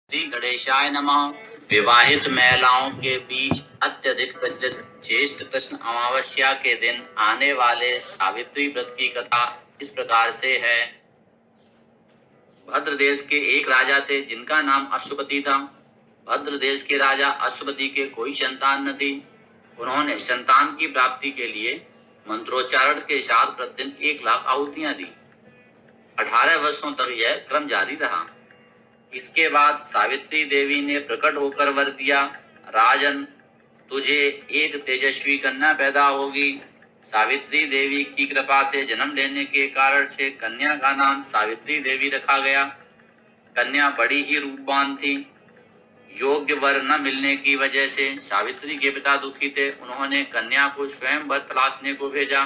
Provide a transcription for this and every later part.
श्री गणेशाय नमः। विवाहित महिलाओं के बीच अत्यधिक प्रचलित ज्येष्ठ कृष्ण अमावस्या के दिन आने वाले सावित्री व्रत की कथा इस प्रकार से है। भद्र देश के एक राजा थे जिनका नाम अश्वपति था। भद्र देश के राजा अश्वपति के कोई संतान न थी। उन्होंने संतान की प्राप्ति के लिए मंत्रोच्चारण के साथ प्रतिदिन 1,00,000 आहुतियां दी। 18 वर्षों तक यह क्रम जारी रहा। इसके बाद सावित्री देवी ने प्रकट होकर वर दिया, राजन, तुझे एक तेजस्वी कन्या पैदा होगी। सावित्री देवी की कृपा से जन्म लेने के कारण से कन्या का नाम सावित्री देवी रखा गया। कन्या बड़ी ही रूपवान थी। योग्य वर न मिलने की वजह से सावित्री के पिता दुखी थे। उन्होंने कन्या को स्वयं वर तलाशने को भेजा।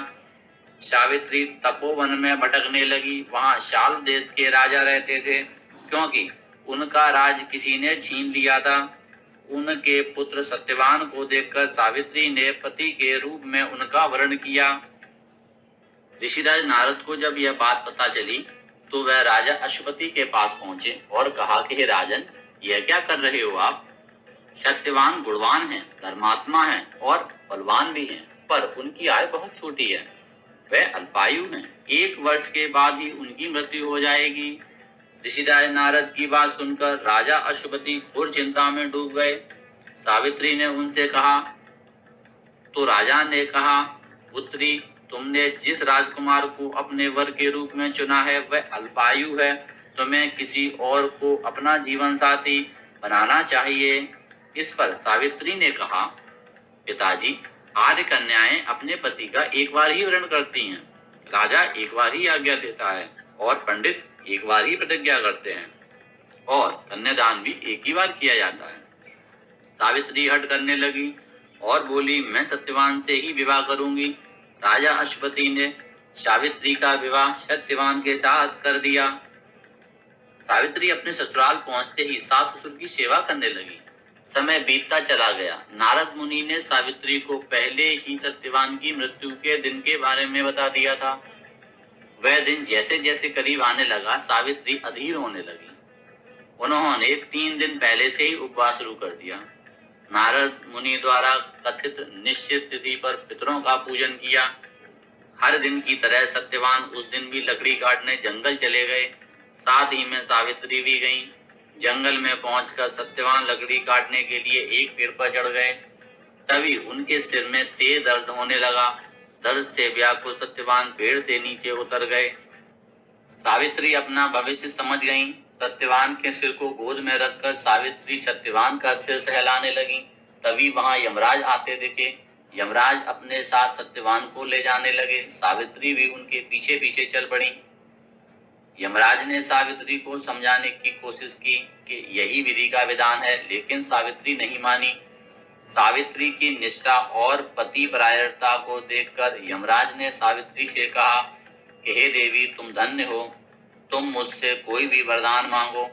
सावित्री तपोवन में भटकने लगी। वहां शाल देश के राजा रहते थे, क्योंकि उनका राज किसी ने छीन लिया था। उनके पुत्र सत्यवान को देखकर सावित्री ने पति के रूप में उनका वर्ण किया। ऋषिराज नारद को जब यह बात पता चली तो वह राजा अश्वपति के पास पहुंचे और कहा कि हे राजन, यह क्या कर रहे हो आप? सत्यवान गुणवान हैं, धर्मात्मा हैं और बलवान भी हैं, पर उनकी आयु बहुत छोटी है। वह अल्पायु हैं। 1 वर्ष के बाद ही उनकी मृत्यु हो जाएगी। ऋषिराज नारद की बात सुनकर राजा अश्वपति घोर चिंता में डूब गए। सावित्री ने उनसे कहा, तो राजा ने कहा, पुत्री, तुमने जिस राजकुमार को अपने वर के रूप में चुना है वह अल्पायु है। तुम्हें किसी और को अपना जीवन साथी बनाना चाहिए। इस पर सावित्री ने कहा, पिताजी, आर्य कन्याएं अपने पति का एक बार ही वरण करती हैं। राजा एक बार ही आज्ञा देता है और पंडित एक बार ही प्रतिज्ञा करते हैं और कन्यादान भी एक ही बार किया जाता है। सावित्री हट करने लगी और बोली, मैं सत्यवान से ही विवाह करूंगी। राजा अश्वपति ने सावित्री का विवाह सत्यवान के साथ कर दिया। सावित्री अपने ससुराल पहुंचते ही सास ससुर की सेवा करने लगी। समय बीतता चला गया। नारद मुनि ने सावित्री को पहले ही सत्यवान की मृत्यु के दिन के बारे में बता दिया था। वह दिन जैसे जैसे करीब आने लगा, सावित्री अधीर होने लगी। उन्होंने 3 दिन पहले से ही उपवास शुरू कर दिया। नारद मुनि द्वारा कथित निश्चित तिथि पर पितरों का पूजन किया। हर दिन की तरह सत्यवान उस दिन भी लकड़ी काटने जंगल चले गए। साथ ही में सावित्री भी गईं। जंगल में पहुंचकर सत्यवान लकड़ी काटने के लिए एक पेड़ पर चढ़ गए। तभी उनके सिर में तेज दर्द होने लगा। दर्द से व्याकुल सत्यवान पेड़ से नीचे उतर गए। सावित्री अपना भविष्य समझ गईं। सत्यवान के सिर को गोद में रखकर सावित्री सत्यवान का सिर सहलाने लगी। तभी वहां यमराज आते दिखे। यमराज अपने साथ सत्यवान को ले जाने लगे। सावित्री भी उनके पीछे पीछे चल पड़ी। यमराज ने सावित्री को समझाने की कोशिश की कि यही विधि का विधान है, लेकिन सावित्री नहीं मानी। सावित्री की निष्ठा और पति परायणता को देखकर यमराज ने सावित्री से कहा कि हे देवी, तुम धन्य हो, तुम मुझसे कोई भी वरदान मांगो।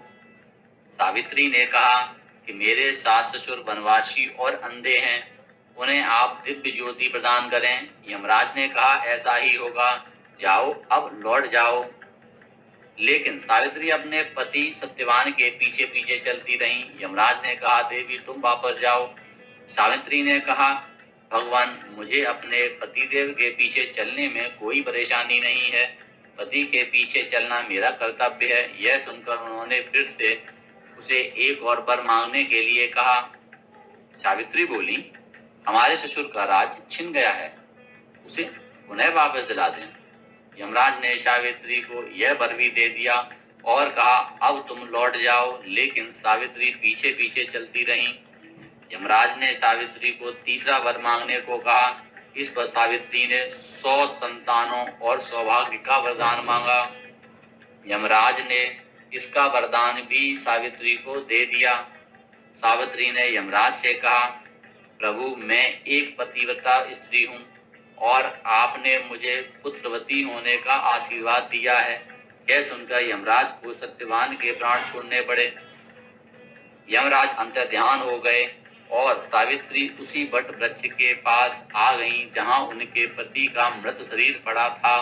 सावित्री ने कहा कि मेरे सास ससुर वनवासी और अंधे हैं, उन्हें आप दिव्य ज्योति प्रदान करें। यमराज ने कहा, ऐसा ही होगा, जाओ, अब लौट जाओ। लेकिन सावित्री अपने पति सत्यवान के पीछे पीछे चलती रहीं। यमराज ने कहा, देवी, तुम वापस जाओ। सावित्री ने कहा, भगवान, मुझे अपने पतिदेव के पीछे चलने में कोई परेशानी नहीं है। पति के पीछे चलना मेरा कर्तव्य है। यह सुनकर उन्होंने फिर से उसे एक और वर मांगने के लिए कहा। सावित्री बोली, हमारे ससुर का राज छिन गया है, उसे पुनः वापस दिला दें। यमराज ने सावित्री को यह वर भी दे दिया और कहा, अब तुम लौट जाओ। लेकिन सावित्री पीछे पीछे चलती रहीं। यमराज ने सावित्री को तीसरा वर मांगने को कहा। इस पर सावित्री ने 100 संतानों और सौभाग्य का वरदान मांगा। यमराज ने इसका वरदान भी सावित्री को दे दिया। सावित्री ने यमराज से कहा, प्रभु, मैं एक पतिव्रता स्त्री हूँ और आपने मुझे पुत्रवती होने का आशीर्वाद दिया है। यह सुनकर यमराज को सत्यवान के प्राण छोड़ने पड़े। यमराज अंतर्ध्यान हो गए और सावित्री उसी वट वृक्ष के पास आ गईं जहां उनके पति का मृत शरीर पड़ा था।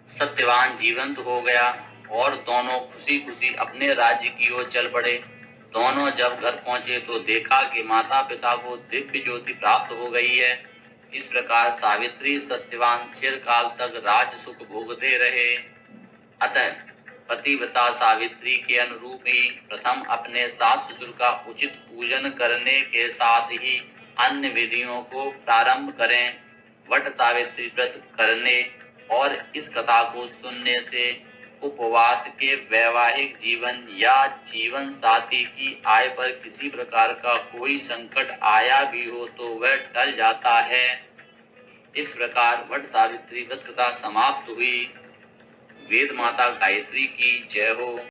सत्यवान जीवंत हो गया और दोनों खुशी खुशी अपने राज्य की ओर चल पड़े। दोनों जब घर पहुंचे तो देखा कि माता पिता को दिव्य ज्योति प्राप्त हो गई है। इस प्रकार सावित्री सत्यवान चिरकाल तक राज सुख भोगते रहे। अतः पतिव्रता सावित्री के अनुरूप ही प्रथम अपने सास ससुर का उचित पूजन करने के साथ ही अन्य विधियों को प्रारंभ करें। वट सावित्री व्रत करने और इस कथा को सुनने से उपवास के वैवाहिक जीवन या जीवन साथी की आय पर किसी प्रकार का कोई संकट आया भी हो तो वह टल जाता है। इस प्रकार वट सावित्री व्रत कथा समाप्त हुई। वेद माता गायत्री की जय हो।